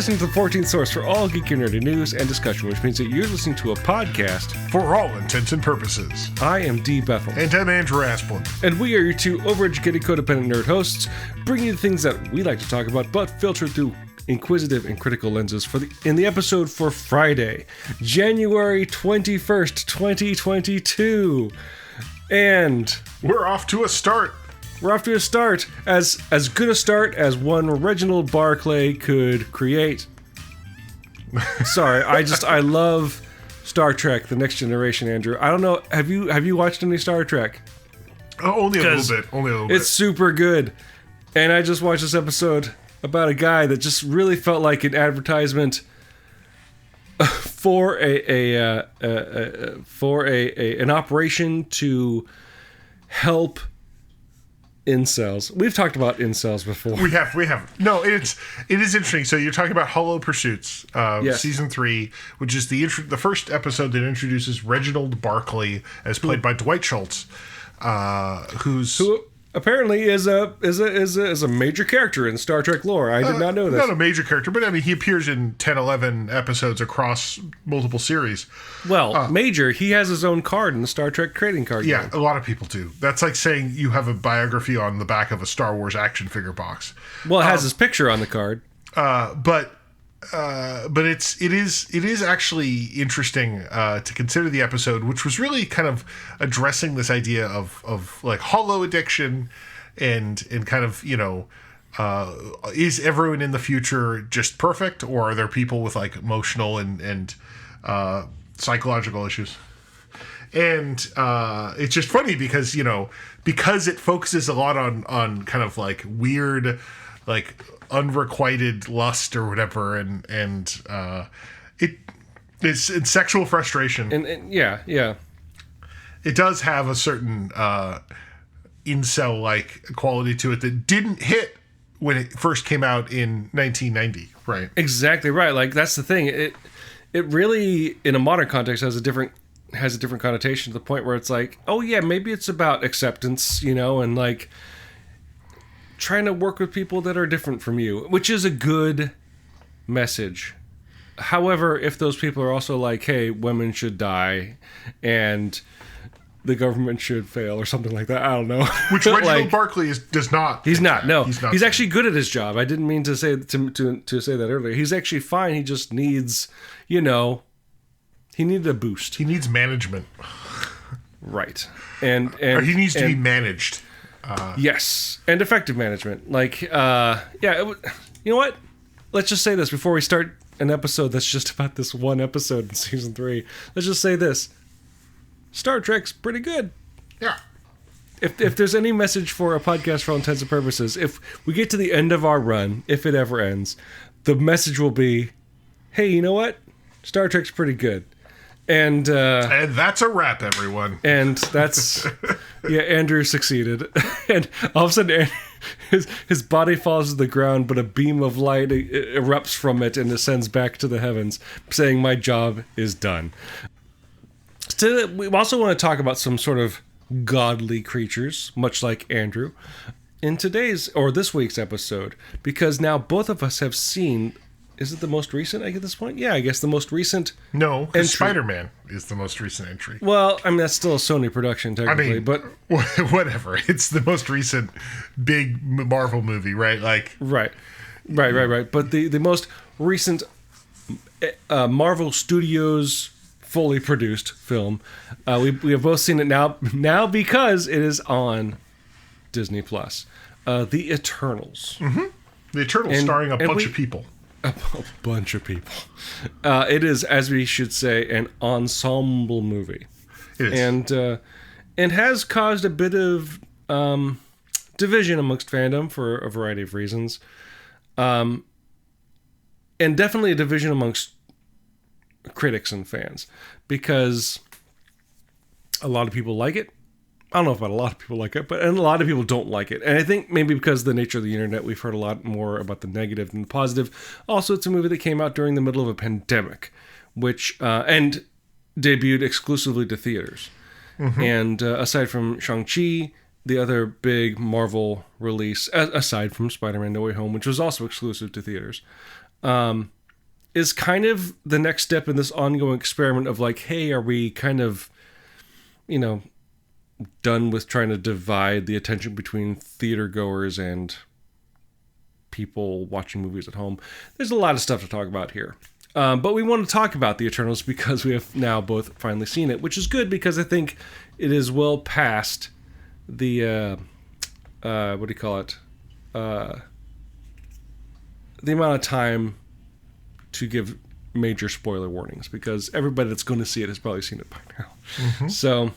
listening to the 14th source for all geeky and nerdy news and discussion, which means that you're listening to a podcast for all intents and purposes. I am D. Bethel. And I'm Andrew Asplin. And we are your two overeducated, codependent nerd hosts, bringing you the things that we like to talk about, but filtered through inquisitive and critical lenses in the episode for Friday, January 21st, 2022. And we're off to a start. We're off to a start, as good a start as one Reginald Barclay could create. Sorry, I love Star Trek: The Next Generation, Andrew. I don't know, have you watched any Star Trek? Oh, only a little bit. It's super good. And I just watched this episode about a guy that just really felt like an advertisement for an operation to help incels. We've talked about incels before. We have. No, it is interesting. So you're talking about Hollow Pursuits, yes. Season 3, which is the first episode that introduces Reginald Barclay as played by Dwight Schultz, who apparently is a major character in Star Trek lore. I did not know this. Not a major character, but I mean, he appears in 10, 11 episodes across multiple series. Well, major. He has his own card in the Star Trek trading card game. Yeah, a lot of people do. That's like saying you have a biography on the back of a Star Wars action figure box. Well, it has his picture on the card. But it is actually interesting to consider the episode, which was really kind of addressing this idea of like hollow addiction and kind of, you know, is everyone in the future just perfect, or are there people with like emotional and psychological issues? And it's just funny because, you know, because it focuses a lot on kind of like weird, like unrequited lust or whatever, and it's sexual frustration, and yeah, it does have a certain incel like quality to it that didn't hit when it first came out in 1990, right? Exactly right. Like, that's the thing. It really, in a modern context, has a different connotation, to the point where it's like, oh yeah, maybe it's about acceptance, you know, and like trying to work with people that are different from you, which is a good message. However, if those people are also like, hey, women should die and the government should fail or something like that, I don't know. Which Reginald Barclay does not. He's not. No, he's not. actually good at his job. I didn't mean to say to say that earlier. He's actually fine. He just needs, you know, he needed a boost. He needs management. Right. And or he needs to be managed. Yes, and effective management. Like, you know what? Let's just say this before we start an episode that's just about this one episode in season 3. Let's just say this: Star Trek's pretty good. Yeah. If there's any message for a podcast for all intents and purposes, if we get to the end of our run, if it ever ends, the message will be, hey, you know what? Star Trek's pretty good. And that's a wrap, everyone. And that's, yeah, Andrew succeeded. And all of a sudden, his body falls to the ground, but a beam of light erupts from it and ascends back to the heavens, saying, my job is done. So we also want to talk about some sort of godly creatures, much like Andrew, in this week's episode, because now both of us have seen. Is it the most recent at this point? Yeah, I guess the most recent. No, because Spider-Man is the most recent entry. Well, I mean, that's still a Sony production, technically. But whatever. It's the most recent big Marvel movie, right? Like, right. But the most recent Marvel Studios fully produced film, we have both seen it now because it is on Disney Plus. The Eternals. Mm-hmm. The Eternals, starring a bunch of people. A bunch of people. It is, as we should say, an ensemble movie. It is. And has caused a bit of division amongst fandom for a variety of reasons. And definitely a division amongst critics and fans. Because a lot of people like it. I don't know if a lot of people like it, but a lot of people don't like it. And I think maybe because of the nature of the internet, we've heard a lot more about the negative than the positive. Also, it's a movie that came out during the middle of a pandemic, which and debuted exclusively to theaters. Mm-hmm. And aside from Shang-Chi, the other big Marvel release, aside from Spider-Man No Way Home, which was also exclusive to theaters, is kind of the next step in this ongoing experiment of like, hey, are we kind of, done with trying to divide the attention between theater goers and people watching movies at home? There's a lot of stuff to talk about here. But we want to talk about the Eternals because we have now both finally seen it, which is good because I think it is well past the, what do you call it? The amount of time to give major spoiler warnings, because everybody that's going to see it has probably seen it by now. Mm-hmm.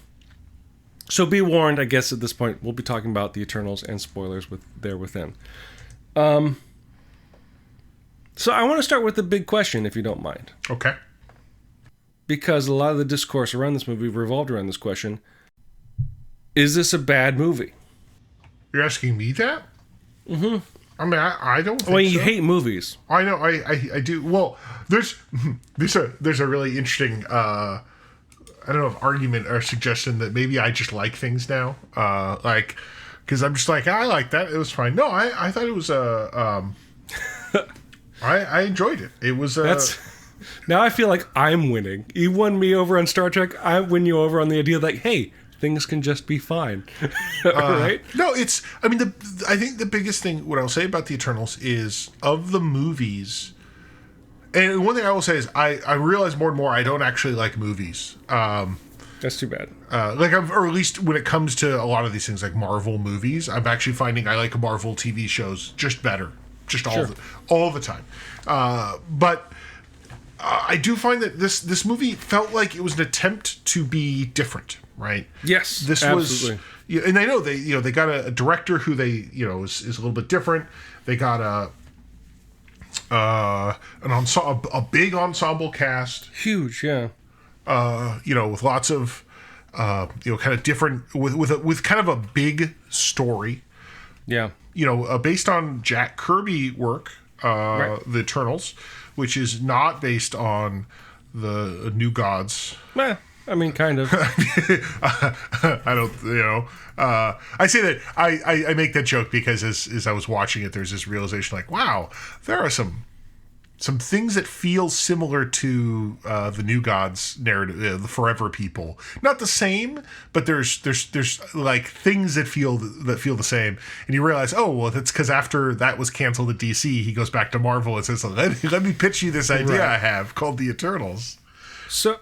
So be warned, I guess at this point we'll be talking about the Eternals and spoilers within. So I want to start with the big question, if you don't mind. Okay. Because a lot of the discourse around this movie revolved around this question. Is this a bad movie? You're asking me that? Mm-hmm. I mean, I don't think so. You so. hate movies. I know, I do. Well, there's a really interesting, I don't know if argument or suggestion that maybe I just like things now. Because I'm just like, I like that. It was fine. No, I thought it was I enjoyed it. It was now I feel like I'm winning. You won me over on Star Trek. I win you over on the idea that, hey, things can just be fine. Right? No, I think the biggest thing, what I'll say about the Eternals is, of the movies, and one thing I will say is I realize more and more I don't actually like movies. That's too bad. Or at least when it comes to a lot of these things like Marvel movies, I'm actually finding I like Marvel TV shows just better. Just all the time. But I do find that this movie felt like it was an attempt to be different, right? Yes, this absolutely. was, and I know they got a director who is a little bit different. They got a big ensemble cast, huge, yeah. With lots of kind of different with kind of a big story. Yeah. Based on Jack Kirby work, right. The Eternals, which is not based on the New Gods. I mean, kind of. I don't, I say that, I make that joke because as I was watching it, there's this realization like, wow, there are some things that feel similar to the New Gods narrative, the Forever People. Not the same, but there's like things that feel the same. And you realize, oh well, that's because after that was canceled at DC, he goes back to Marvel and says, let me pitch you this idea I have called the Eternals. So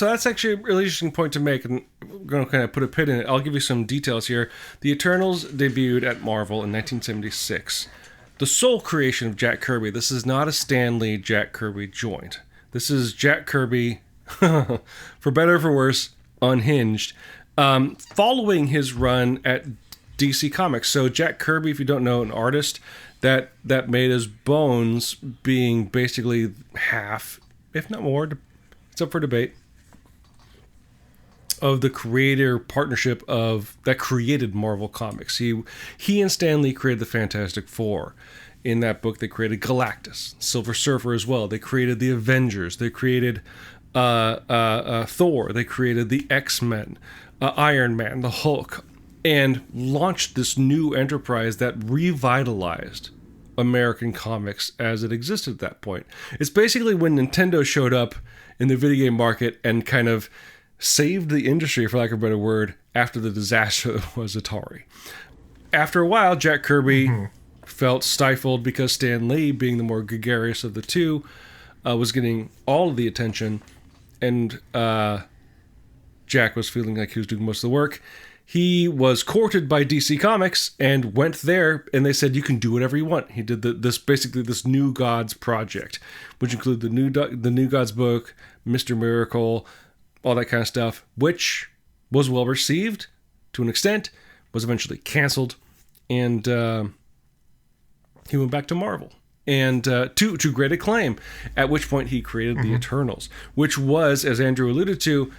that's actually a really interesting point to make, and I'm going to kind of put a pin in it. I'll give you some details here. The Eternals debuted at Marvel in 1976. The sole creation of Jack Kirby. This is not a Stan Lee Jack Kirby joint. This is Jack Kirby, for better or for worse, unhinged, following his run at DC Comics. So Jack Kirby, if you don't know, an artist that made his bones being basically half, if not more, it's up for debate, of the creator partnership that created Marvel Comics. He and Stan Lee created the Fantastic Four. In that book, they created Galactus, Silver Surfer as well. They created the Avengers. They created Thor. They created the X-Men, Iron Man, the Hulk, and launched this new enterprise that revitalized American comics as it existed at that point. It's basically when Nintendo showed up in the video game market and kind of saved the industry, for lack of a better word, after the disaster that was Atari. After a while, Jack Kirby felt stifled because Stan Lee, being the more gregarious of the two, was getting all of the attention, and Jack was feeling like he was doing most of the work. He was courted by DC Comics and went there, and they said, you can do whatever you want. He did this New Gods project, which included the New Gods book, Mr. Miracle, all that kind of stuff, which was well received to an extent, was eventually canceled, and he went back to Marvel, and to great acclaim, at which point he created the Eternals, which was, as Andrew alluded to,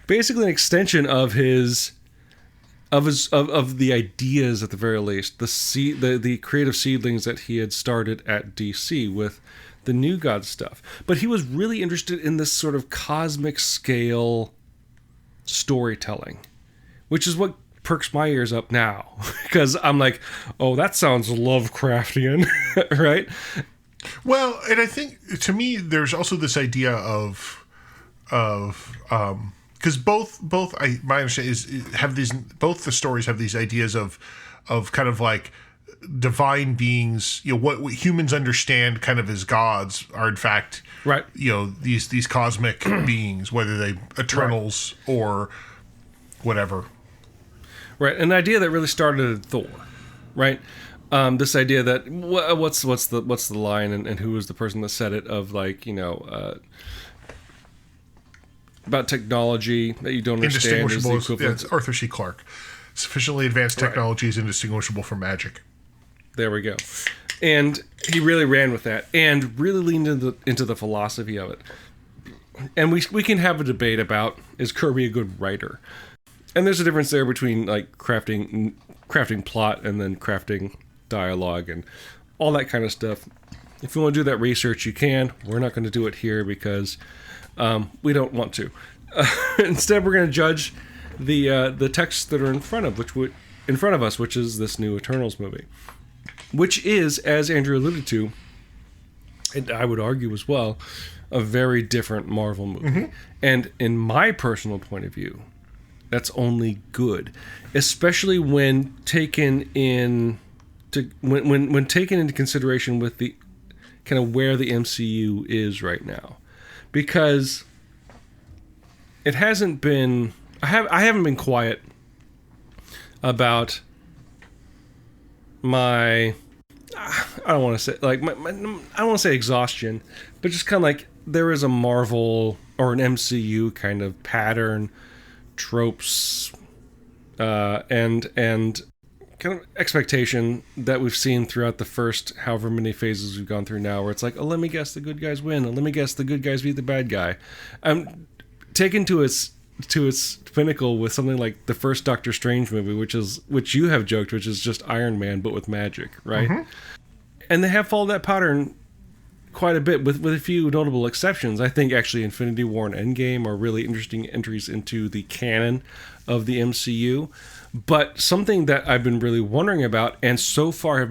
basically an extension of the ideas, at the very least, the creative seedlings that he had started at DC with the New God stuff. But he was really interested in this sort of cosmic scale storytelling, which is what perks my ears up now because I'm like, oh, that sounds Lovecraftian, right? Well, and I think to me, there's also this idea of because my understanding is have these, both the stories have these ideas of kind of like divine beings, you know, what humans understand kind of as gods are in fact, right, you know, these cosmic beings, whether they Eternals or whatever. Right, an idea that really started at Thor, right? This idea that what's the line, and who was the person that said it, of like, you know, about technology that you don't understand is the equivalent. Arthur C. Clarke. Sufficiently advanced technology is indistinguishable from magic. There we go. And he really ran with that and really leaned into the philosophy of it. And we can have a debate about, is Kirby a good writer? And there's a difference there between like crafting plot and then crafting dialogue and all that kind of stuff. If you want to do that research, you can. We're not going to do it here because we don't want to. Instead, we're going to judge the texts that are in front of us, which is this new Eternals movie, which is, as Andrew alluded to, and I would argue as well, a very different Marvel movie. Mm-hmm. And in my personal point of view, that's only good, especially when taken when taken into consideration with the kind of where the MCU is right now, because it hasn't been. I haven't been quiet about my. I don't want to say like I don't want to say exhaustion, but just kind of like there is a Marvel or an MCU kind of pattern, tropes, and kind of expectation that we've seen throughout the first however many phases we've gone through now, where it's like, oh, let me guess the good guys win, and let me guess the good guys beat the bad guy. I'm taken to its pinnacle with something like the first Doctor Strange movie, which you have joked, which is just Iron Man but with magic, right? Mm-hmm. And they have followed that pattern quite a bit, with a few notable exceptions. I think actually Infinity War and Endgame are really interesting entries into the canon of the MCU. But something that I've been really wondering about, and so far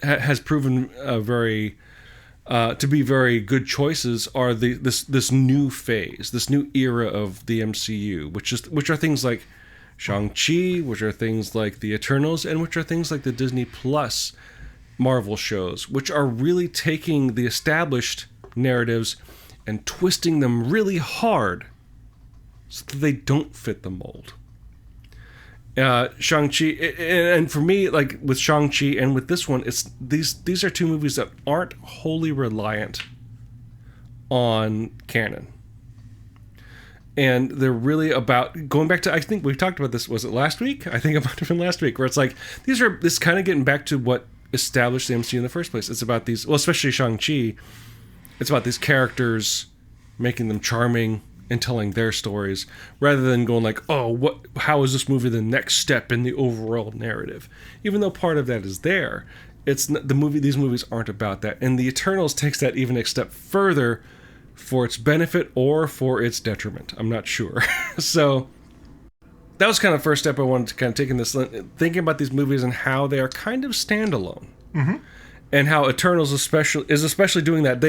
has proven very to be very good choices, are this new phase, this new era of the MCU, which are things like Shang-Chi, which are things like the Eternals, and which are things like the Disney Plus Marvel shows, which are really taking the established narratives and twisting them really hard so that they don't fit the mold. Shang-Chi, and for me, like with Shang-Chi and with this one, it's these are two movies that aren't wholly reliant on canon. And they're really about going back to, I think we talked about this, was it last week? I think it might have been last week, where it's like, this kind of getting back to what established the MCU in the first place. It's about these, well, especially Shang-Chi, it's about these characters, making them charming and telling their stories, rather than going like, oh, how is this movie the next step in the overall narrative? Even though part of that is there, it's these movies aren't about that. And the Eternals takes that even a step further, for its benefit or for its detriment. I'm not sure. So that was kind of the first step I wanted to kind of take in this, thinking about these movies and how they are kind of standalone. Mm-hmm. And how Eternals is especially doing that.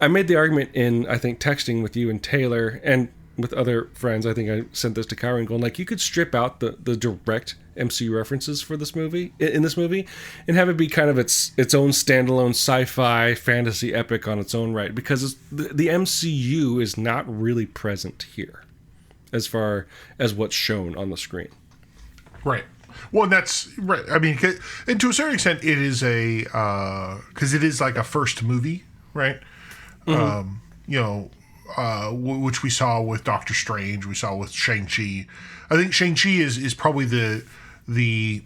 I made the argument in, I think, texting with you and Taylor and with other friends. I think I sent this to Kyron, going like, you could strip out the direct MCU references for this movie, in this movie, and have it be kind of its own standalone sci-fi fantasy epic on its own right, because the MCU is not really present here as far as what's shown on the screen. Right. Well, that's right. I mean, and to a certain extent, it is because it is like a first movie, right? Mm-hmm. Which we saw with Doctor Strange, we saw with Shang-Chi. I think Shang-Chi is probably the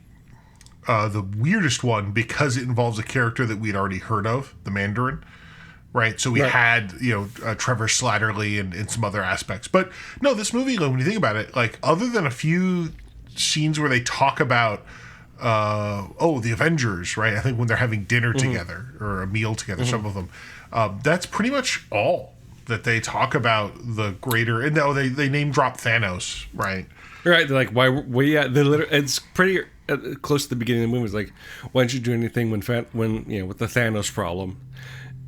weirdest one, because it involves a character that we'd already heard of, the Mandarin, right? So we had, Trevor Slattery and some other aspects. But no, this movie, when you think about it, like, other than a few scenes where they talk about the Avengers, right? I think when they're having dinner mm-hmm. together or a meal together, mm-hmm. some of them, that's pretty much all that they talk about the greater. And they name drop Thanos, right? Right, they're like, why? Well, yeah, it's pretty close to the beginning of the movie. It's like, why didn't you do anything when with the Thanos problem?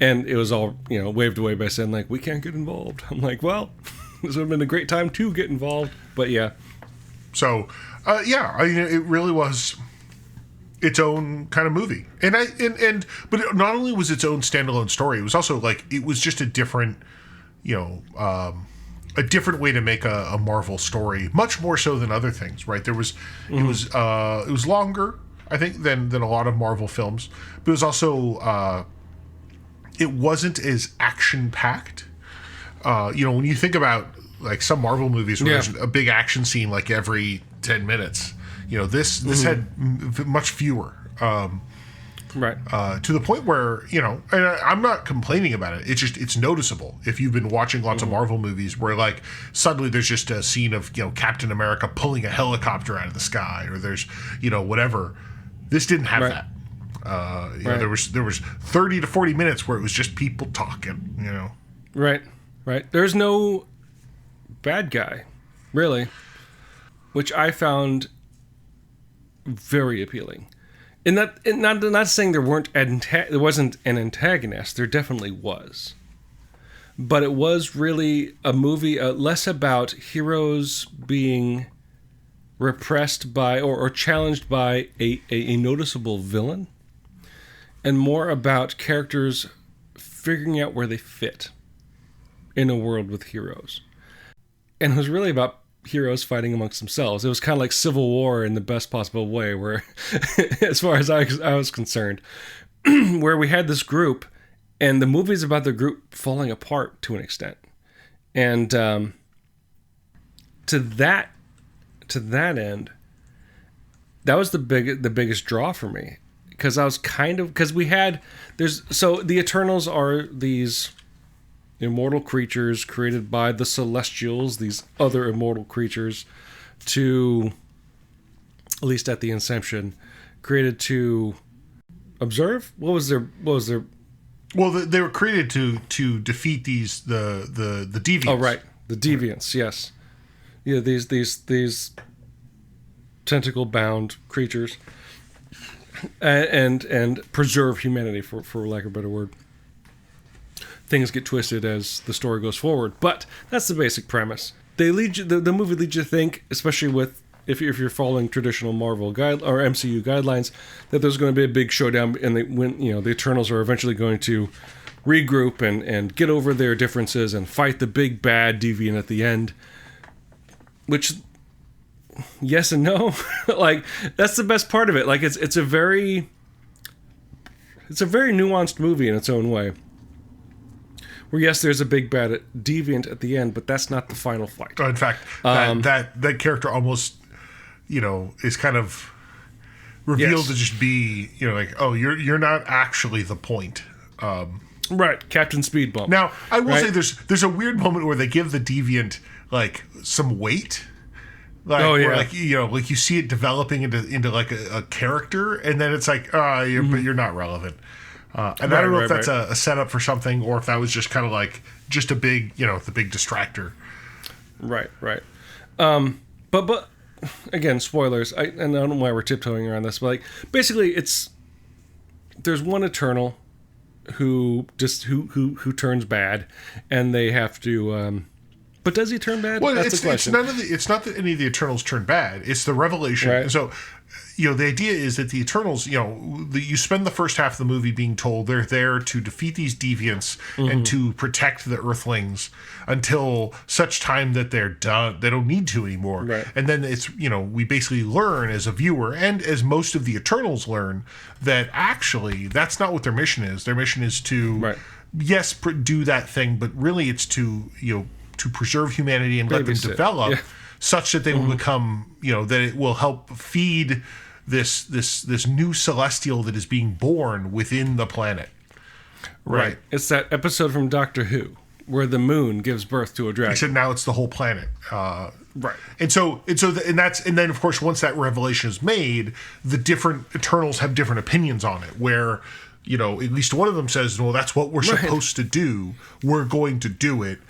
And it was all waved away by saying like, we can't get involved. I'm like, well, this would have been a great time to get involved, but yeah. So, it really was its own kind of movie, but it not only was its own standalone story, it was also like it was just a different, a different way to make a Marvel story, much more so than other things, right? It was longer, I think, than a lot of Marvel films, but it was also it wasn't as action packed. When you think about like some Marvel movies where there's a big action scene like every 10 minutes, this had much fewer. Right. To the point where, and I'm not complaining about it. It's noticeable if you've been watching lots of Marvel movies where like suddenly there's just a scene of, Captain America pulling a helicopter out of the sky, or there's, whatever. This didn't have that. There was 30 to 40 minutes where it was just people talking, Right. There's no bad guy, really, which I found very appealing. And not saying there wasn't an antagonist. There definitely was, but it was really a movie less about heroes being repressed by or challenged by a noticeable villain, and more about characters figuring out where they fit in a world with heroes. And it was really about heroes fighting amongst themselves. It was kind of like Civil War in the best possible way, where, as far as I was concerned, where we had this group, and the movie's about the group falling apart to an extent. And to that end, that was the biggest draw for me, because I was because the Eternals are these immortal creatures created by the Celestials, these other immortal creatures, to, at least at the inception, created to observe. What was their? Well, they were created to defeat the deviants. Oh, right, the deviants. Yes, yeah, these tentacle bound creatures, and preserve humanity, for lack of a better word. Things get twisted as the story goes forward, but that's the basic premise. They lead you, the movie leads you to think, especially with if you're following traditional Marvel guide or MCU guidelines, that there's going to be a big showdown, and the Eternals are eventually going to regroup and get over their differences and fight the big bad deviant at the end. Which, yes and no, like that's the best part of it. Like it's a very nuanced movie in its own way. Where yes, there's a big bad deviant at the end, but that's not the final fight. In fact, that character almost, is kind of revealed to just be, like, oh, you're not actually the point. Right, Captain Speed Bump. Now, I will say there's a weird moment where they give the deviant like some weight. Like, where, like you see it developing into like a character, and then it's like, but you're not relevant. And I don't know if that's a setup for something, or if that was just kind of like just a big, the big distractor. Right. But again, spoilers. I don't know why we're tiptoeing around this, but like basically, there's one Eternal who turns bad, and they have to. But does he turn bad? Well, that's the question. It's not that any of the Eternals turn bad. It's the revelation. Right. So, the idea is that the Eternals, you spend the first half of the movie being told they're there to defeat these deviants and to protect the Earthlings until such time that they're done. They don't need to anymore. Right. And then it's, we basically learn as a viewer, and as most of the Eternals learn, that actually that's not what their mission is. Their mission is to, yes, do that thing, but really it's to, to preserve humanity and let them develop such that they will become, that it will help feed this new celestial that is being born within the planet. Right. It's that episode from Doctor Who where the moon gives birth to a dragon. Except now it's the whole planet. Right. And then of course once that revelation is made, the different Eternals have different opinions on it, where at least one of them says, well, that's what we're supposed to do. We're going to do it.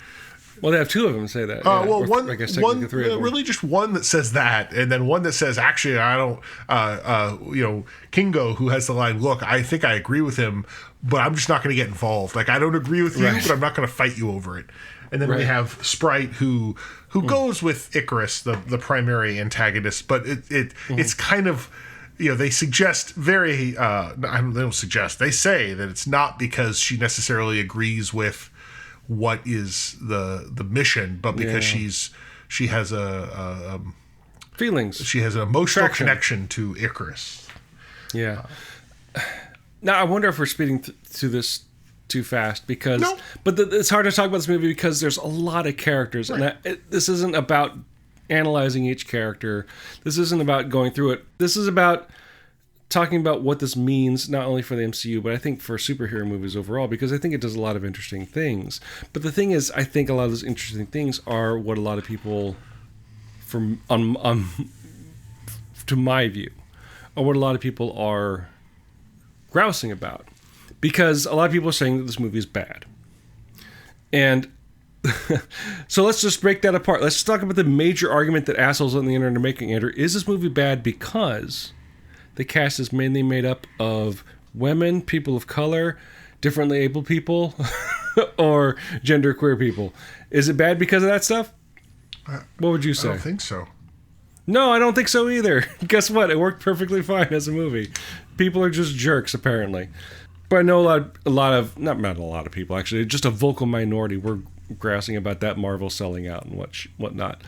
Well, they have two of them say that. Well, I guess technically three of them. really just one that says that, and then one that says, actually, I don't, Kingo, who has the line, look, I think I agree with him, but I'm just not going to get involved. Like, I don't agree with you, but I'm not going to fight you over it. And then we have Sprite, who goes with Icarus, the primary antagonist, but it's kind of, they suggest they don't suggest, they say that it's not because she necessarily agrees with what is the mission, but because she has feelings. She has an emotional connection to Icarus. Yeah. Now I wonder if we're speeding through this too fast because, it's hard to talk about this movie because there's a lot of characters, and this isn't about analyzing each character. This isn't about going through it. This is about talking about what this means, not only for the MCU, but I think for superhero movies overall, because I think it does a lot of interesting things. But the thing is, I think a lot of those interesting things are what a lot of people, to my view, are what a lot of people are grousing about. Because a lot of people are saying that this movie is bad. And so let's just break that apart. Let's talk about the major argument that assholes on the internet are making, Andrew. Is this movie bad because the cast is mainly made up of women, people of color, differently able people, or genderqueer people? Is it bad because of that stuff? What would you say? I don't think so. No, I don't think so either. Guess what? It worked perfectly fine as a movie. People are just jerks, apparently. But I know not a lot of people, actually. Just a vocal minority were grousing about that Marvel selling out and whatnot.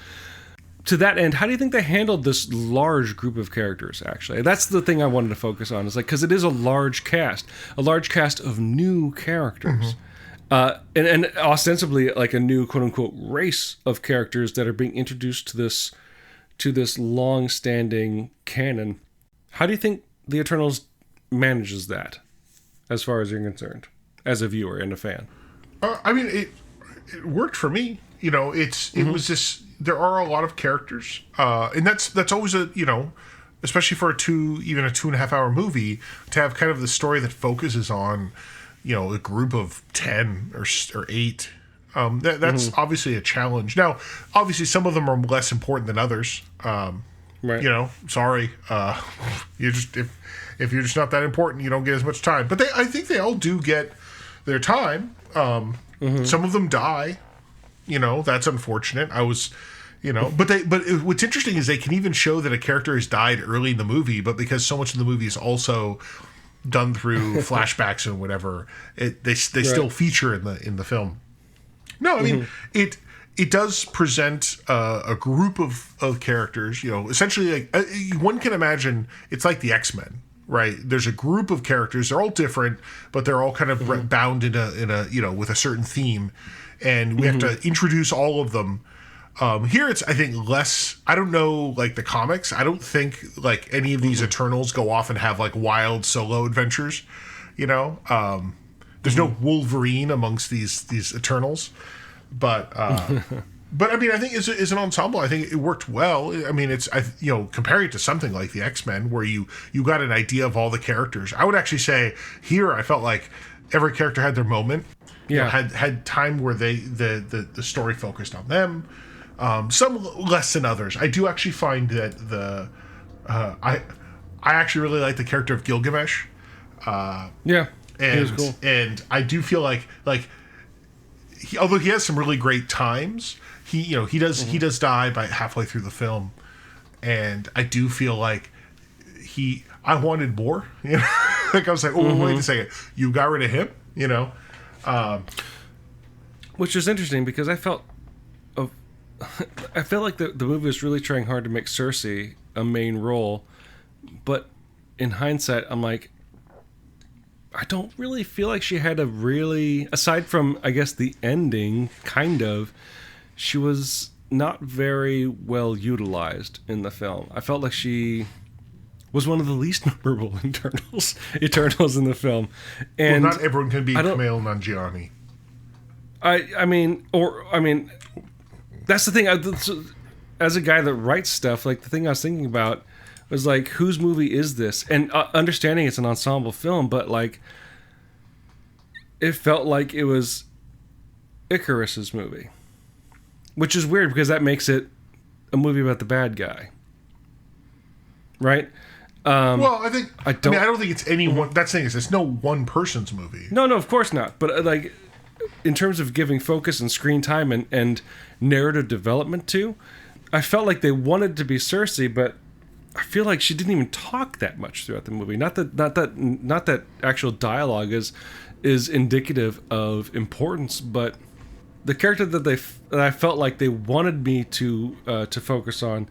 To that end, how do you think they handled this large group of characters, actually? That's the thing I wanted to focus on. Is because it is a large cast of new characters. And ostensibly like a new quote-unquote race of characters that are being introduced to this long-standing canon. How do you think the Eternals manages that, as far as you're concerned, as a viewer and a fan? I mean, it worked for me. It was this. There are a lot of characters, and that's always especially for a 2.5 hour movie, to have kind of the story that focuses on, a group of 10 or 8. That's obviously a challenge. Now, obviously, some of them are less important than others. Right. Sorry. If you're just not that important, you don't get as much time. But I think they all do get their time. Some of them die. That's unfortunate. But what's interesting is they can even show that a character has died early in the movie, but because so much of the movie is also done through flashbacks and whatever, they still feature in the film. No, I mean it does present a group of characters. Essentially, like one can imagine, it's like the X-Men. Right, there's a group of characters. They're all different, but they're all kind of bound in a with a certain theme, and we have to introduce all of them. Here, it's I think less. I don't know, like the comics. I don't think like any of these Eternals go off and have like wild solo adventures. There's no Wolverine amongst these Eternals, but. But I mean, I think as an ensemble, I think it worked well. I mean, comparing it to something like the X-Men, where you got an idea of all the characters. I would actually say here, I felt like every character had their moment. Yeah, had time where the story focused on them. Some less than others. I do actually find that I actually really like the character of Gilgamesh. And he was cool. And I do feel like although he has some really great times. He does die by halfway through the film, and I do feel like I wanted more. Like I was like, wait a second, you got rid of him, which is interesting because I felt like the movie was really trying hard to make Cersei a main role, but in hindsight, I'm like, I don't really feel like she had aside from I guess the ending, kind of. She was not very well utilized in the film. I felt like she was one of the least memorable Eternals in the film. And not everyone can be Kumail Nanjiani. I mean, that's the thing. As a guy that writes stuff, like the thing I was thinking about was like, whose movie is this? And understanding it's an ensemble film, but like, it felt like it was Icarus's movie. which is weird because that makes it a movie about the bad guy, right? Well, I don't think it's any one. That's the thing, is it's no one person's movie. No, of course not. But like, in terms of giving focus and screen time and narrative development too, I felt like they wanted to be Cersei, but I feel like she didn't even talk that much throughout the movie. Not that actual dialogue is indicative of importance, but the character that I felt like they wanted me to focus on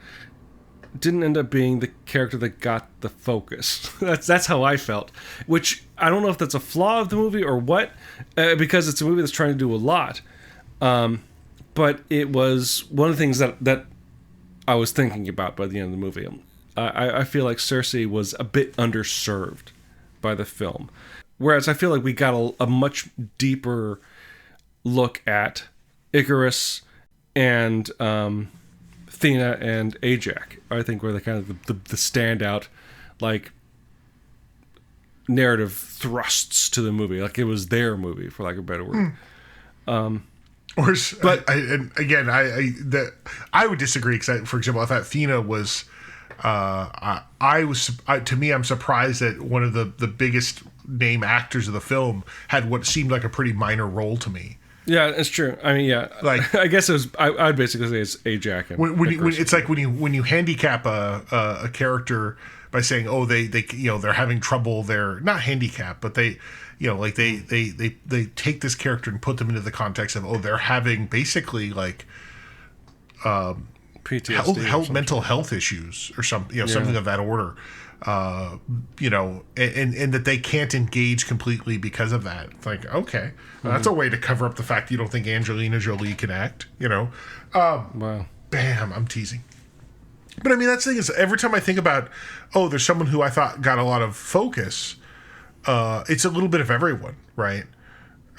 didn't end up being the character that got the focus. That's how I felt, which I don't know if that's a flaw of the movie or what, because it's a movie that's trying to do a lot. But it was one of the things that I was thinking about by the end of the movie. I feel like Cersei was a bit underserved by the film, whereas I feel like we got a much deeper look at Icarus and Athena and Ajax. I think were the kind of the standout, like, narrative thrusts to the movie. Like, it was their movie, for lack of a better word. I would disagree, because, for example, I thought Athena was. To me, I'm surprised that one of the biggest name actors of the film had what seemed like a pretty minor role to me. Yeah, it's true. I mean, yeah, like, I guess it was. I'd basically say it's Ajax. When you handicap a character by saying, oh, they're having trouble. They're not handicapped, but they take this character and put them into the context of, oh, they're having basically like PTSD, mental health issues or something, something of that order. And that they can't engage completely because of that. It's like, okay, that's a way to cover up the fact that you don't think Angelina Jolie can act, Wow. Bam, I'm teasing. But I mean, that's the thing, is every time I think about, oh, there's someone who I thought got a lot of focus, it's a little bit of everyone, right?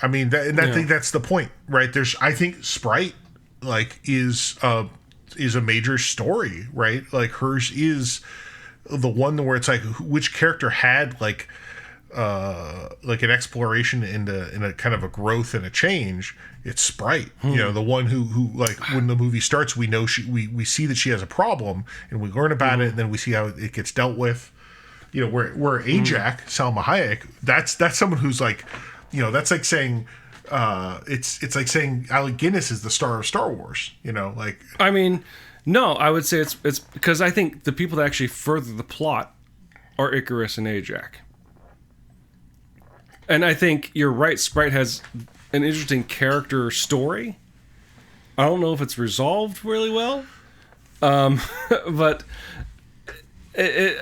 I mean, I think that's the point, right? I think Sprite, like, is a major story, right? Like, hers is the one where it's like, which character had like an exploration in a kind of a growth and a change. It's Sprite, the one who like, when the movie starts, we know we see that she has a problem, and we learn about it, and then we see how it gets dealt with. Where Ajax, Salma Hayek, that's someone who's like, that's like saying, it's like saying Alec Guinness is the star of Star Wars. Like, I mean. No, I would say it's because I think the people that actually further the plot are Icarus and Ajax. And I think you're right, Sprite has an interesting character story. I don't know if it's resolved really well. But it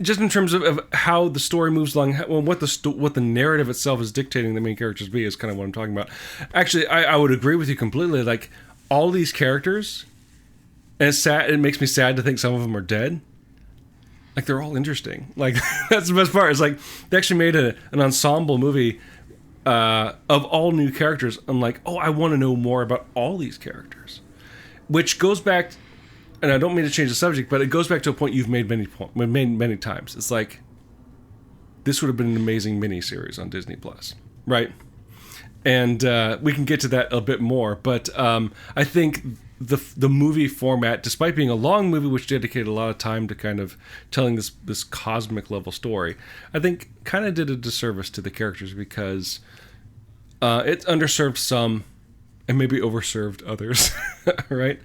just in terms of how the story moves along, what the narrative itself is dictating the main characters be is kind of what I'm talking about. Actually, I would agree with you completely. Like, all these characters... And it's sad. It makes me sad to think some of them are dead. Like, they're all interesting. Like, that's the best part. It's like they actually made an ensemble movie of all new characters. I'm like, oh, I want to know more about all these characters, which goes back. And I don't mean to change the subject, but it goes back to a point you've made many times. It's like, this would have been an amazing miniseries on Disney Plus, right? And we can get to that a bit more, but I think. The movie format, despite being a long movie which dedicated a lot of time to kind of telling this cosmic level story, I think kind of did a disservice to the characters, because it underserved some and maybe overserved others, right?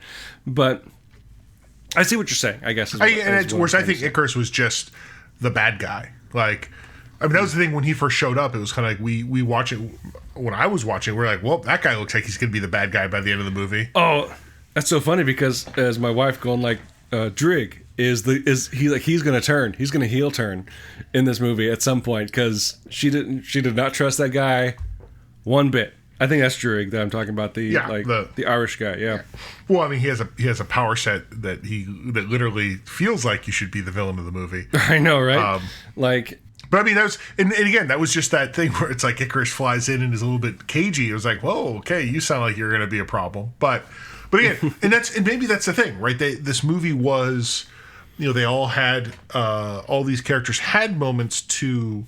But I see what you're saying, I guess. I think Icarus was just the bad guy. Like, I mean, that was the thing when he first showed up. It was kind of like we watch it. When I was watching, we're like, well, that guy looks like he's going to be the bad guy by the end of the movie. Oh. That's so funny, because as my wife going like, Drig he's gonna turn, he's gonna heel turn in this movie at some point, because she did not trust that guy one bit. I think that's Drig that I'm talking about, the Irish guy. Yeah. Well, I mean, he has a power set that literally feels like you should be the villain of the movie. I know, right? But I mean, that was, and again, that was just that thing where it's like Icarus flies in and is a little bit cagey. It was like, whoa, okay, you sound like you're gonna be a problem, but again, and maybe that's the thing, right? This movie was, they all had, all these characters had moments to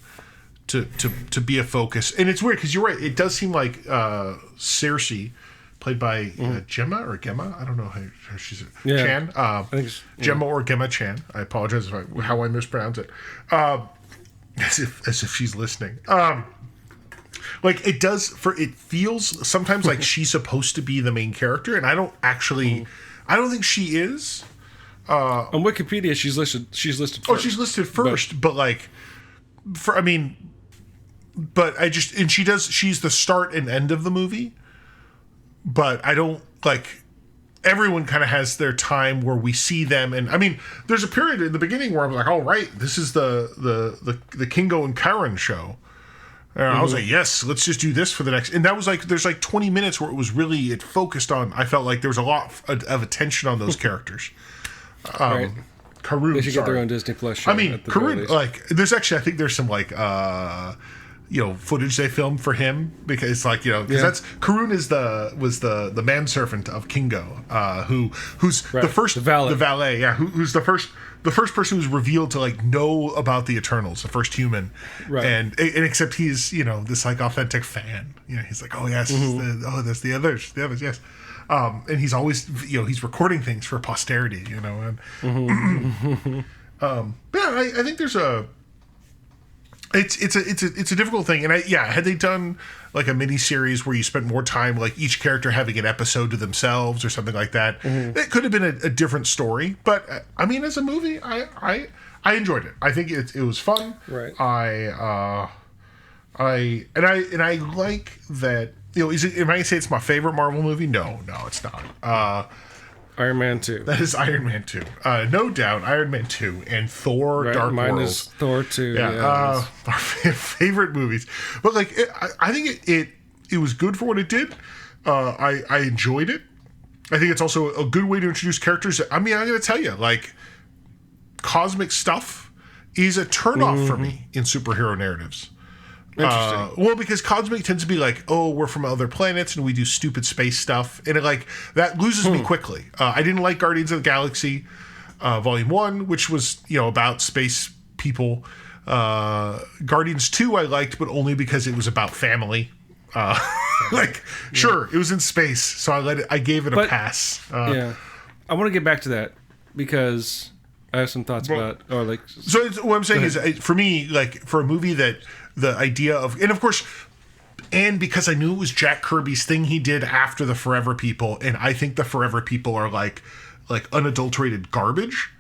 be a focus, and it's weird because you're right. It does seem like Cersei, played by Gemma or Gemma. I don't know how she's Yeah. Chan. I think it's, Gemma or Gemma Chan. I apologize how I mispronounce it. As if she's listening. Like it does it feels sometimes like she's supposed to be the main character, and I don't think she is. on Wikipedia, she's listed first. Oh, she's listed first, but she's the start and end of the movie. But I don't like. Everyone kind of has their time where we see them, and I mean, there's a period in the beginning where I'm like, "Oh, right, this is the Kingo and Karen show." And I was like, "Yes, let's just do this for the next." And that was like, there's like 20 minutes where it focused on. I felt like there was a lot of attention on those characters. Right. Karun, They should get their own Disney Plus show. I mean, Karun, like, there's actually, I think there's some like footage they filmed for him because because Karun was the manservant of Kingo, who's the first the valet, who's the first person who's revealed to like know about the Eternals, the first human, right? And except he's this like authentic fan, he's like, oh yes, there's the others, yes. And he's always, he's recording things for posterity, and I think there's it's a difficult thing, and had they done like a mini series where you spent more time like each character having an episode to themselves or something like that, it could have been a different story. But I mean, as a movie, I enjoyed it. I think it was fun. Right. I like that. Am I gonna say it's my favorite Marvel movie? No, it's not. Iron Man 2. That is Iron Man 2. No doubt, Iron Man 2 and Thor: Dark Mine World. is Thor 2. Yeah, our favorite movies. But like, I think it was good for what it did. I enjoyed it. I think it's also a good way to introduce characters. I mean, I'm gonna tell you, like, cosmic stuff is a turnoff for me in superhero narratives. Interesting. Well, because cosmic tends to be like, oh, we're from other planets and we do stupid space stuff, and that loses me quickly. I didn't like Guardians of the Galaxy Volume 1, which was about space people. Guardians 2 I liked, but only because it was about family. Sure, it was in space, so I gave it a pass. I want to get back to that because I have some thoughts about, So what I'm saying is, for me, like, for a movie that the idea of, and of course, and because I knew it was Jack Kirby's thing he did after the Forever People, and I think the Forever People are like unadulterated garbage.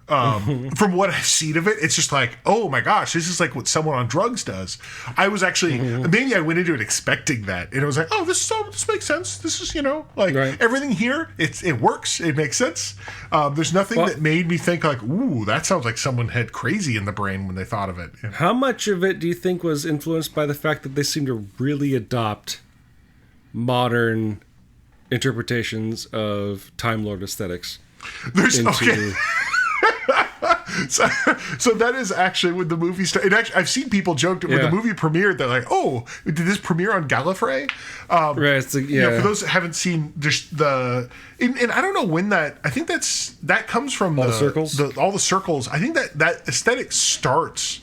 From what I've seen of it, it's just like, oh my gosh, this is like what someone on drugs does. I was actually, maybe I went into it expecting that, and it was like, oh, this makes sense. This is, everything here, it works, it makes sense. There's nothing that made me think like, ooh, that sounds like someone had crazy in the brain when they thought of it. How much of it do you think was influenced by the fact that they seem to really adopt modern interpretations of Time Lord aesthetics? Okay. So that is actually when the movie started. I've seen people joke when the movie premiered. They're like, "Oh, did this premiere on Gallifrey?" Right. For those that haven't seen just and I don't know when that. I think that comes from all the circles. All the circles. I think that aesthetic starts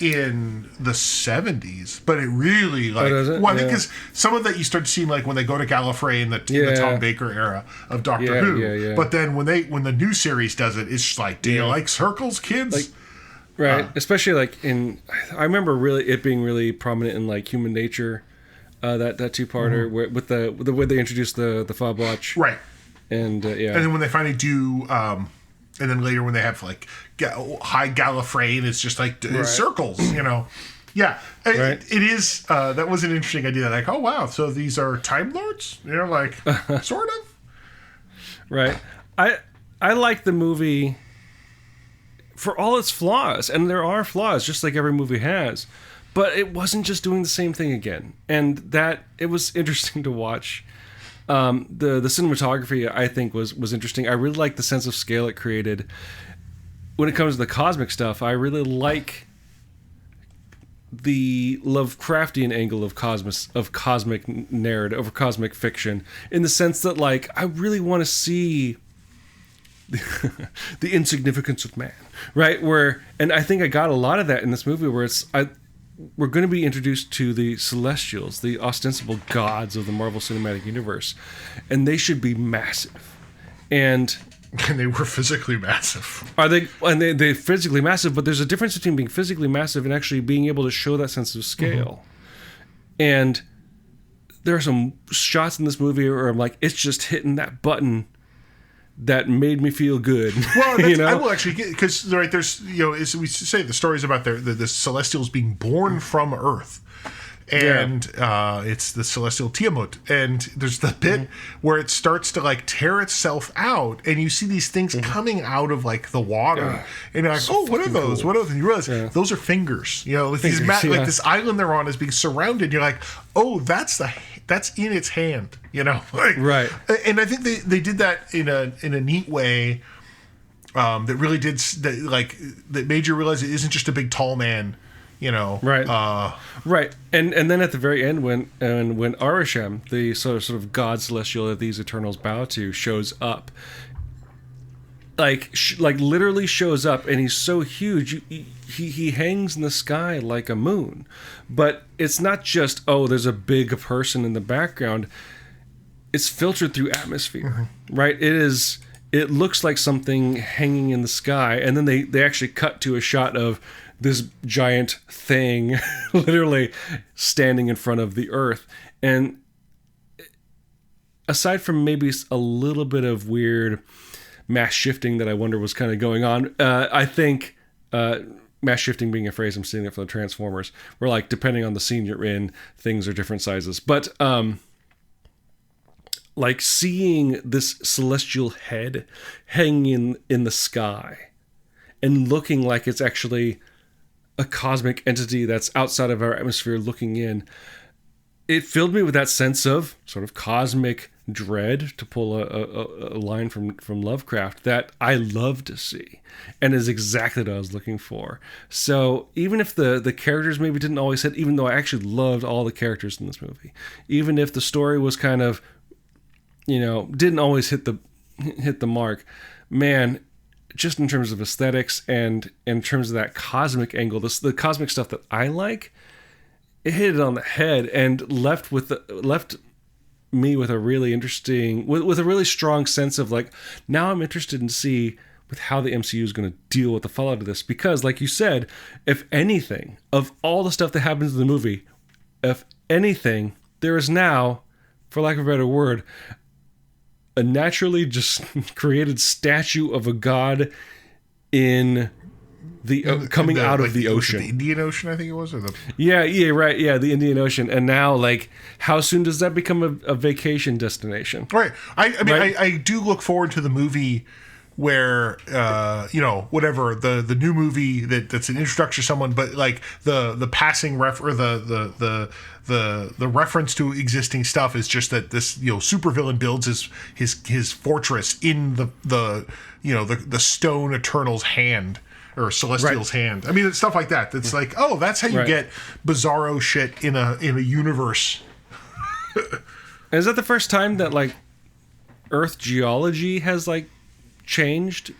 in the 70s, but it really I think because some of that you start seeing like when they go to Gallifrey in the Tom Baker era of Doctor Who. But then when the new series does it, it's just like, do you like circles, kids? Right, especially like I remember it being really prominent in like Human Nature, that two-parter with the way they introduced the fob watch, right? And and then when they finally do. And then later when they have like high Gallifrey and it's just like circles, Yeah, it is. That was an interesting idea. Like, oh wow, so these are Time Lords? Like sort of. Right. I like the movie for all its flaws, and there are flaws, just like every movie has. But it wasn't just doing the same thing again, and that it was interesting to watch. The cinematography, I think, was interesting. I really like the sense of scale it created. When it comes to the cosmic stuff, I really like the Lovecraftian angle of cosmic narrative, of cosmic fiction, in the sense that, like, I really want to see the insignificance of man, right? And I think I got a lot of that in this movie, where we're going to be introduced to the Celestials, the ostensible gods of the Marvel Cinematic Universe, and they should be massive. And they were physically massive. Are they? And they're physically massive, but there's a difference between being physically massive and actually being able to show that sense of scale. And there are some shots in this movie where I'm like, it's just hitting that button that made me feel good. Well, I will actually get, because right, there's, as we say, the stories about the Celestials being born from Earth. And it's the Celestial Tiamat. And there's the bit where it starts to like tear itself out, and you see these things coming out of like the water. And you're like, so what are those? Cool. What are those? And you realize those are fingers. Like, like this island they're on is being surrounded. You're like, oh, that's in its hand. Like, right. And I think they did that in a neat way. That really did that made you realize it isn't just a big tall man. Right. Right. And then at the very end, when Arishem, the sort of god celestial that these Eternals bow to, shows up, like literally shows up, and he's so huge, he hangs in the sky like a moon. But it's not just, there's a big person in the background. It's filtered through atmosphere, right? It looks like something hanging in the sky, and then they actually cut to a shot of this giant thing literally standing in front of the Earth. And aside from maybe a little bit of weird mass shifting that I wonder was kind of going on, I think mass shifting being a phrase I'm seeing it for the Transformers, where like depending on the scene you're in, things are different sizes. But like seeing this celestial head hanging in the sky and looking like it's actually a cosmic entity that's outside of our atmosphere looking in, it filled me with that sense of sort of cosmic dread, to pull a line from Lovecraft, that I love to see and is exactly what I was looking for. So even if the characters maybe didn't always hit, even though I actually loved all the characters in this movie, even if the story was kind of, didn't always hit the mark, man, just in terms of aesthetics and in terms of that cosmic angle, the cosmic stuff that I like, it hit it on the head and left me with a really interesting, with a really strong sense of like, now I'm interested in see with how the MCU is going to deal with the fallout of this. Because like you said, if anything, of all the stuff that happens in the movie, if anything, there is now, for lack of a better word, a naturally just created statue of a god in the coming out of the ocean, the Indian Ocean, I think it was, or the the Indian Ocean. And now, like, how soon does that become a vacation destination? Right. I do look forward to the movie where whatever the new movie that's an introduction to someone, but like the passing or the reference to existing stuff is just that this supervillain builds his fortress in the stone Eternal's hand, or Celestial's hand. I mean, it's stuff like that. That's like, oh, that's how you get bizarro shit in a universe. Is that the first time that like Earth geology has like changed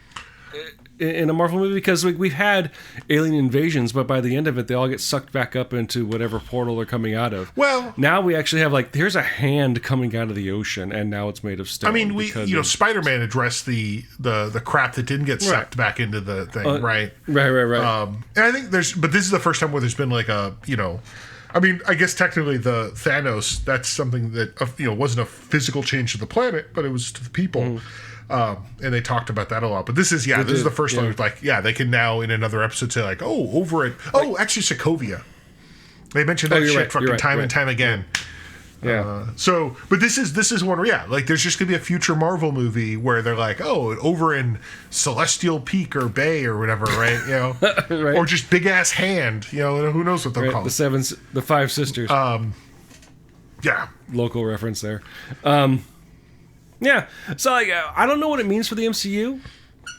in a Marvel movie? Because like we've had alien invasions, but by the end of it, they all get sucked back up into whatever portal they're coming out of. Well, now we actually have like, here's a hand coming out of the ocean, and now it's made of stone. I mean, Spider-Man addressed the crap that didn't get sucked back into the thing, right? Right. And I think but this is the first time where there's been like a, I mean, I guess technically the Thanos, that's something that wasn't a physical change to the planet, but it was to the people. And they talked about that a lot. But this is the first one. Like, they can now in another episode say like, actually Sokovia. They mentioned that shit time and time again. Yeah. But this is one where like there's just gonna be a future Marvel movie where they're like, over in Celestial Peak or Bay or whatever, right? Right. Or just big ass hand. Who knows what they'll call it. The Five Sisters. Yeah. Local reference there. Yeah, so like I don't know what it means for the MCU,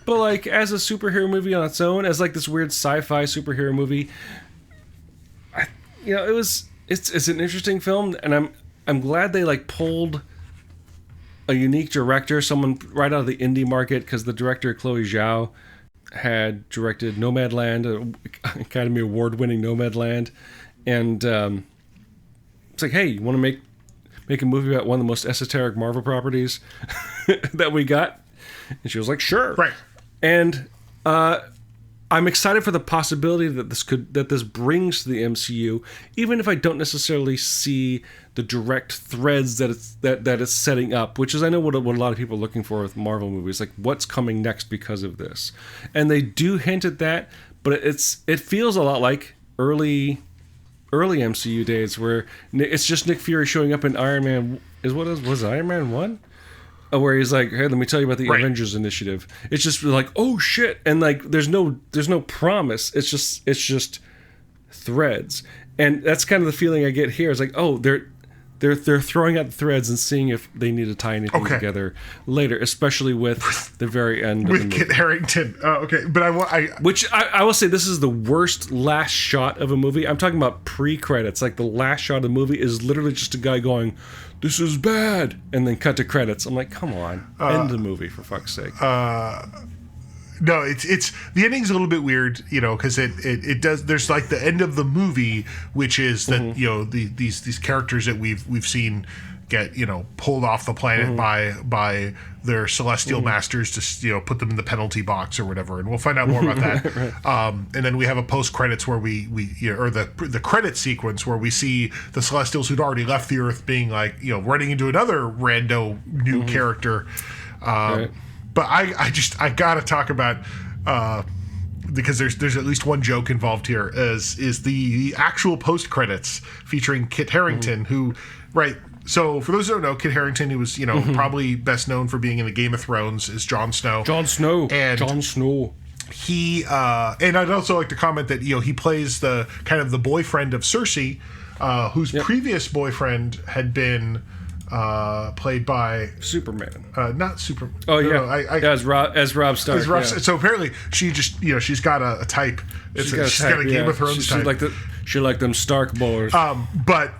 but like as a superhero movie on its own, as like this weird sci-fi superhero movie, it's an interesting film, and I'm glad they like pulled a unique director, someone right out of the indie market, because the director Chloe Zhao had directed Nomadland, Academy Award-winning Nomadland, and it's like, hey, you want to make a movie about one of the most esoteric Marvel properties that we got? And she was like, sure. Right. And I'm excited for the possibility that this brings to the MCU, even if I don't necessarily see the direct threads that it's setting up, which is, I know what a lot of people are looking for with Marvel movies, like what's coming next because of this. And they do hint at that, but it feels a lot like early MCU days where it's just Nick Fury showing up in Iron Man. Was it Iron Man 1? Where he's like, hey, let me tell you about the Avengers Initiative. It's just like, oh shit, and like there's no promise. It's just threads, and that's kind of the feeling I get here. It's like, oh, they're throwing out the threads and seeing if they need to tie anything together later, especially with the very end with of the Kit movie. Harington. Okay, but I will say this is the worst last shot of a movie. I'm talking about pre-credits. Like the last shot of the movie is literally just a guy going, this is bad, and then cut to credits. I'm like, come on, end the movie for fuck's sake. No, it's the ending's a little bit weird, because it does. There's like the end of the movie, which is that these characters that we've seen get pulled off the planet by their celestial masters to put them in the penalty box or whatever, and we'll find out more about that. Right. And then we have a post credits where we or the credit sequence where we see the Celestials who'd already left the Earth being like running into another rando new character. Right. But I gotta talk about because there's at least one joke involved here is the actual post credits featuring Kit Harington who So for those who don't know, Kit Harington, who was probably best known for being in the Game of Thrones, is Jon Snow. Jon Snow. He and I'd also like to comment that he plays the kind of the boyfriend of Cersei, whose previous boyfriend had been played by Superman. Not Superman. Oh yeah, as Rob Stark. So apparently she just she's got a type. She's got a Game of Thrones type. She like them Stark boys. But.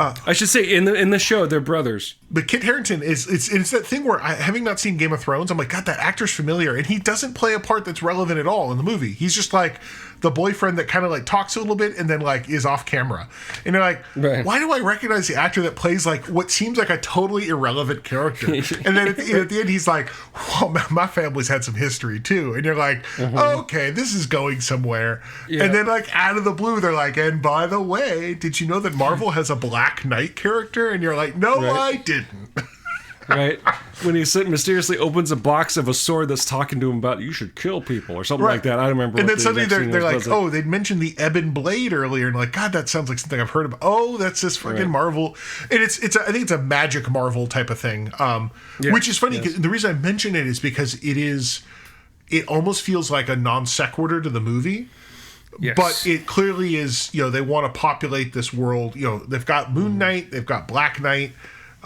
I should say in the show they're brothers. But Kit Harington it's that thing where having not seen Game of Thrones, I'm like, God, that actor's familiar, and he doesn't play a part that's relevant at all in the movie. He's just like the boyfriend that kind of like talks a little bit and then like is off camera. And you're like, why do I recognize the actor that plays like what seems like a totally irrelevant character? And then at the end he's like, well, my family's had some history too. And you're like, okay, this is going somewhere. Yeah. And then like out of the blue they're like, and by the way, did you know that Marvel has a Black Knight character? And you're like, no, I didn't. Right? When he mysteriously opens a box of a sword that's talking to him about, you should kill people or something like that. I don't remember. And then suddenly they're like, oh, they'd mentioned the Ebon Blade earlier, and like, God, that sounds like something I've heard about. Oh, that's this fucking Marvel. And I think it's a magic Marvel type of thing. Which is funny. The reason I mention it is because it almost feels like a non sequitur to the movie. Yes. But it clearly is, they want to populate this world. They've got Moon Knight, they've got Black Knight.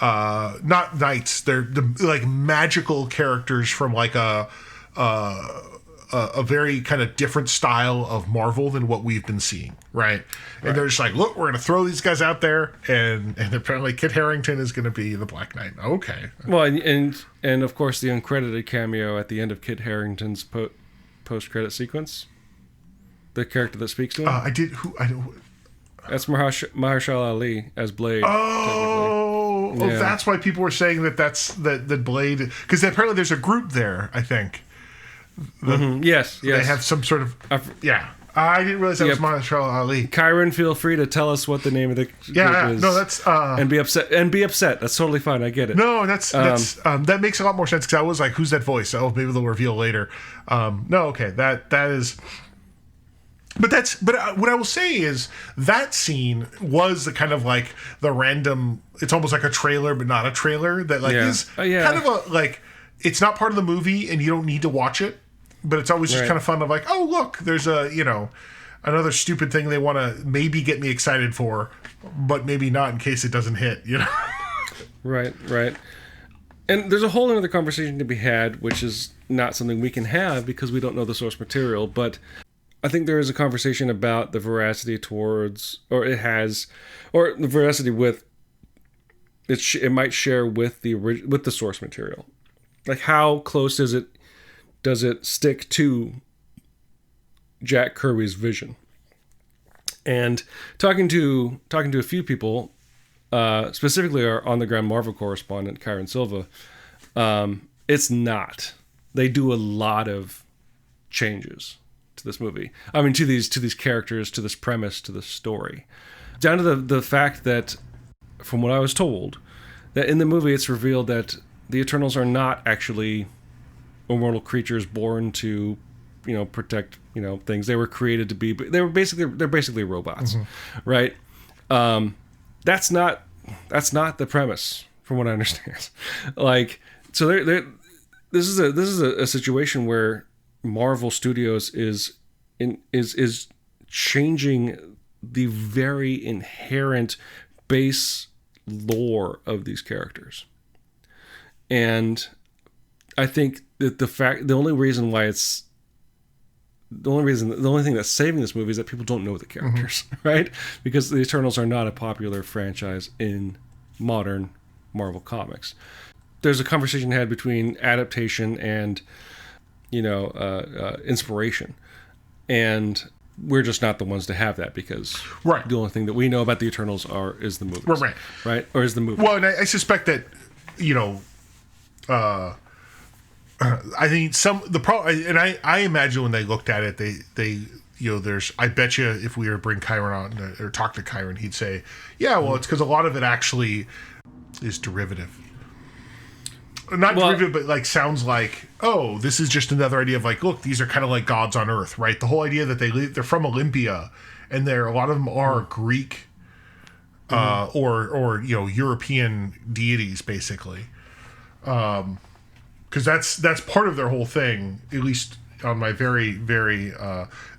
Not knights, they're like magical characters from like a very kind of different style of Marvel than what we've been seeing, right? And they're just like, look, we're gonna throw these guys out there, and apparently Kit Harington is gonna be the Black Knight. Okay. Well, and of course the uncredited cameo at the end of Kit Harington's post credit sequence, the character that speaks to him. That's Mahershala Ali as Blade. Oh, that's why people were saying that Blade, because apparently there's a group there, I think. Yes. They have some sort of I didn't realize that was Mahershala Ali. Kyron, feel free to tell us what the name of the group is. No, that's and be upset. That's totally fine. I get it. No, that's that makes a lot more sense because I was like, who's that voice? Oh, maybe they'll reveal later. No, okay, that is. But what I will say is that scene was the kind of like the random. It's almost like a trailer, but not a trailer. That like is kind of a like. It's not part of the movie, and you don't need to watch it. But it's always just kind of fun of like, oh look, there's another stupid thing they want to maybe get me excited for, but maybe not in case it doesn't hit. Right. And there's a whole other conversation to be had, which is not something we can have because we don't know the source material, but. I think there is a conversation about the veracity towards, or the veracity with it might share with the source material. Like how close does it stick to Jack Kirby's vision? And talking to a few people, specifically our on-the-ground Marvel correspondent, Kyron Silva, it's not. They do a lot of changes to this movie. I mean, to these characters, to this premise, to this story. Down to the fact that, from what I was told, that in the movie it's revealed that the Eternals are not actually immortal creatures born to, protect, things. They were created to be. They're basically robots, right? That's not the premise, from what I understand. So this is a situation where Marvel Studios is changing the very inherent base lore of these characters. And I think that the only thing that's saving this movie is that people don't know the characters, right? Because the Eternals are not a popular franchise in modern Marvel comics. There's a conversation had between adaptation and, inspiration. And we're just not the ones to have that because the only thing that we know about the Eternals is the movies. Right? Or is the movie. Well, and I suspect that, I think the problem, and I imagine when they looked at it, they I bet you if we were to bring Kyron on or talk to Kyron, he'd say, yeah, well, it's because a lot of it actually is derivative. Not derivative, but sounds like, oh, this is just another idea of look, these are kind of like gods on Earth, right? The whole idea that they're from Olympia, and a lot of them are Greek, or European deities, basically. Because that's part of their whole thing, at least on my very, very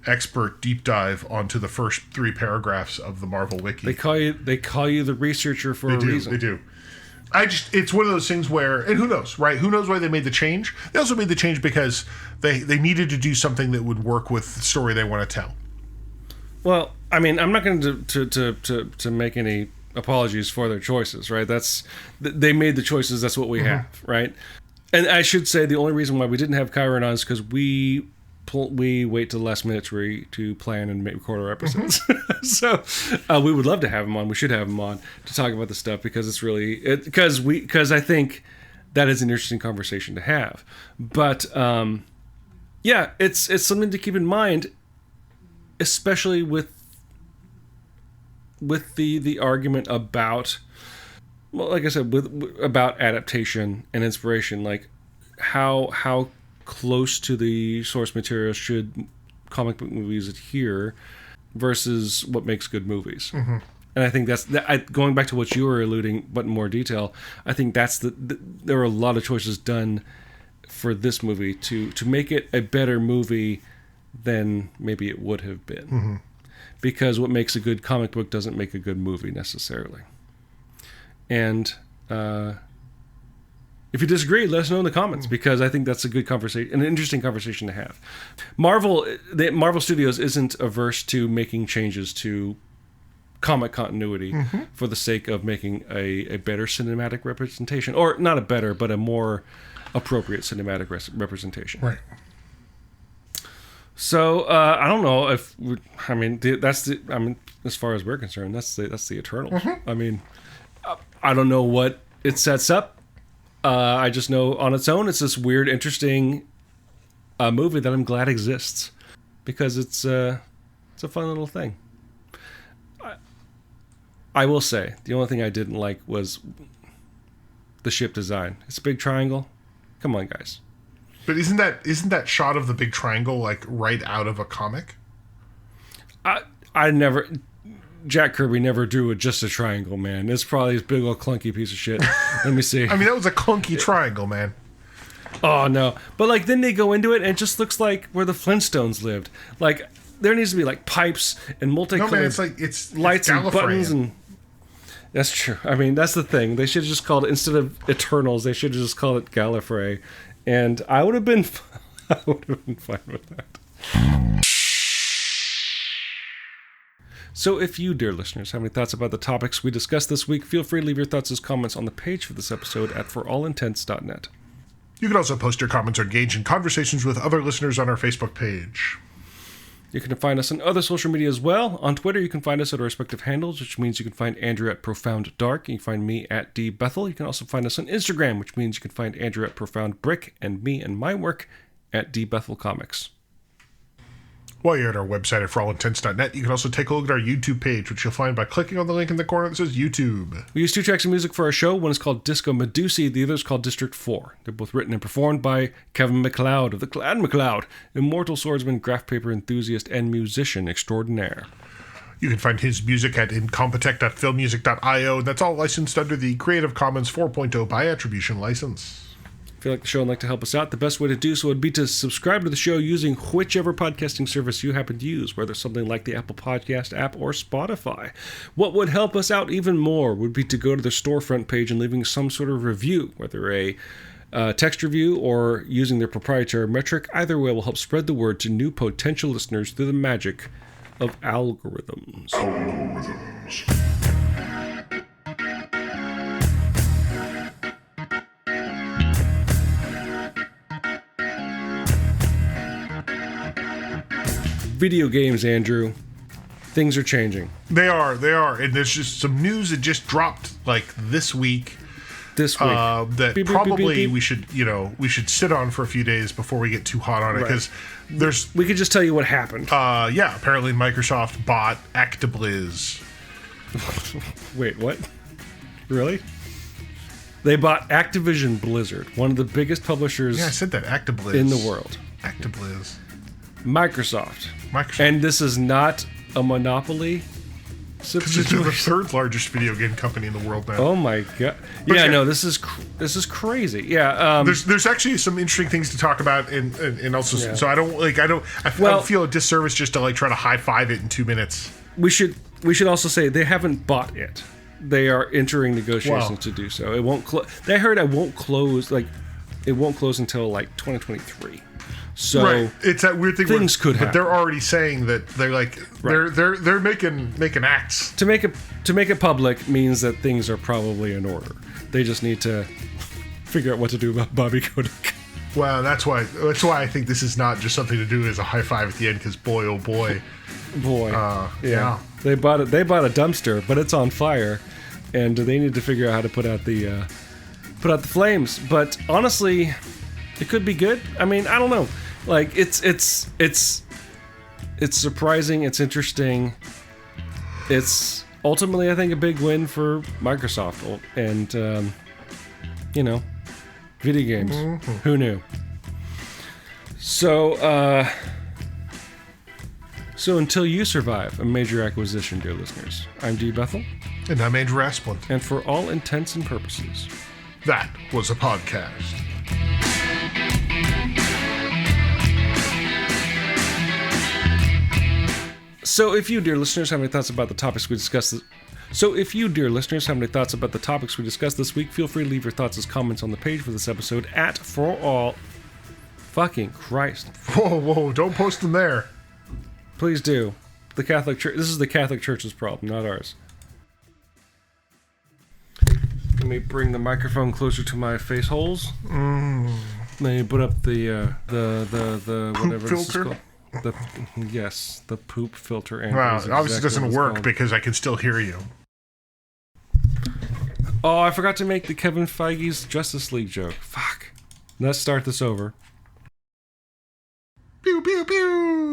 expert deep dive onto the first 3 paragraphs of the Marvel Wiki. They call you the researcher for a reason. They do. It's one of those things where, and who knows, right? Who knows why they made the change? They also made the change because they needed to do something that would work with the story they want to tell. Well, I mean, I'm not going to make any apologies for their choices, right? They made the choices. That's what we have, right? And I should say the only reason why we didn't have Kyron on is because we wait till the last minute to plan and record our episodes. So we would love to have him on. We should have him on to talk about the stuff because it's really because I think that is an interesting conversation to have. But it's something to keep in mind, especially with the argument about. Well, like I said, about adaptation and inspiration, like how close to the source material should comic book movies adhere versus what makes good movies. And I think that's going back to what you were alluding, but in more detail. I think that's there are a lot of choices done for this movie to make it a better movie than maybe it would have been, because what makes a good comic book doesn't make a good movie necessarily. And if you disagree, let us know in the comments, because I think that's a good conversation, an interesting conversation to have. Marvel Studios isn't averse to making changes to comic continuity for the sake of making a better cinematic representation, or not a better, but a more appropriate cinematic representation. Right. So I don't know if as far as we're concerned, that's the Eternals. I mean. I don't know what it sets up. I just know on its own, it's this weird, interesting movie that I'm glad exists, because it's a fun little thing. I will say the only thing I didn't like was the ship design. It's a big triangle. Come on, guys. But isn't that shot of the big triangle right out of a comic? Jack Kirby never drew just a triangle, man. It's probably this big old clunky piece of shit. Let me see. I mean, that was a clunky triangle, man. Oh, no. But, then they go into it, and it just looks like where the Flintstones lived. There needs to be, pipes and multicolored it's lights and buttons. And that's true. I mean, that's the thing. They should have just called it, instead of Eternals, they should have just called it Gallifrey. And I would have been fine with that. So if you, dear listeners, have any thoughts about the topics we discussed this week, feel free to leave your thoughts as comments on the page for this episode at forallintents.net. You can also post your comments or engage in conversations with other listeners on our Facebook page. You can find us on other social media as well. On Twitter, you can find us at our respective handles, which means you can find Andrew at Profound Dark. You can find me at dbethel. You can also find us on Instagram, which means you can find Andrew at Profound Brick and me and my work at dbethel Comics. While you're at our website at forallintents.net, you can also take a look at our YouTube page, which you'll find by clicking on the link in the corner that says YouTube. We use 2 tracks of music for our show. One is called Disco Medusae, the other is called District 4. They're both written and performed by Kevin McLeod of the Clan McLeod, immortal swordsman, graph paper enthusiast, and musician extraordinaire. You can find his music at incompetech.filmmusic.io, and that's all licensed under the Creative Commons 4.0 by attribution license. If you like the show and like to help us out, the best way to do so would be to subscribe to the show using whichever podcasting service you happen to use, whether something like the Apple Podcast app or Spotify. What would help us out even more would be to go to the storefront page and leaving some sort of review, whether a text review or using their proprietary metric. Either way will help spread the word to new potential listeners through the magic of algorithms. Video games, Andrew. Things are changing. They are. And there's just some news that just dropped like this week. That beep, probably beep, beep. we should sit on for a few days before we get too hot on it, because we could just tell you what happened. Apparently Microsoft bought Actibliz. Wait, what? Really? They bought Activision Blizzard, one of the biggest publishers. Yeah, I said that. Actibliz in the world. Actibliz. Microsoft. And this is not a monopoly situation. They're the third largest video game company in the world now. Oh my god! This is crazy. Yeah, there's actually some interesting things to talk about, and also so I don't feel a disservice just to like try to high five it in 2 minutes. We should also say they haven't bought it. They are entering negotiations to do so. It won't close. I heard it won't close. Like it won't close until like 2023. So it's that weird thing. Things could happen. But they're already saying that they're like they're making acts. To make it public means that things are probably in order. They just need to figure out what to do about Bobby Kotick. Well, that's why I think this is not just something to do as a high five at the end, because boy, oh boy, yeah. They bought a dumpster, but it's on fire, and they need to figure out how to put out the flames. But honestly, it could be good. I mean, I don't know. Like it's surprising. It's interesting. It's ultimately, I think, a big win for Microsoft and video games. Mm-hmm. Who knew? So until you survive a major acquisition, dear listeners, I'm D. Bethel. And I'm Andrew Asplund. And for all intents and purposes, that was a podcast. So if you, dear listeners, have any thoughts about the topics we discussed this week, feel free to leave your thoughts as comments on the page for this episode at For All Fucking Christ. Whoa, don't post them there. Please do. The Catholic Church. This is the Catholic Church's problem, not ours. Let me bring the microphone closer to my face holes. Let me put up the whatever this is called. The poop filter. Wow, it obviously doesn't work because I can still hear you. Oh, I forgot to make the Kevin Feige's Justice League joke. Fuck. Let's start this over. Pew, pew, pew.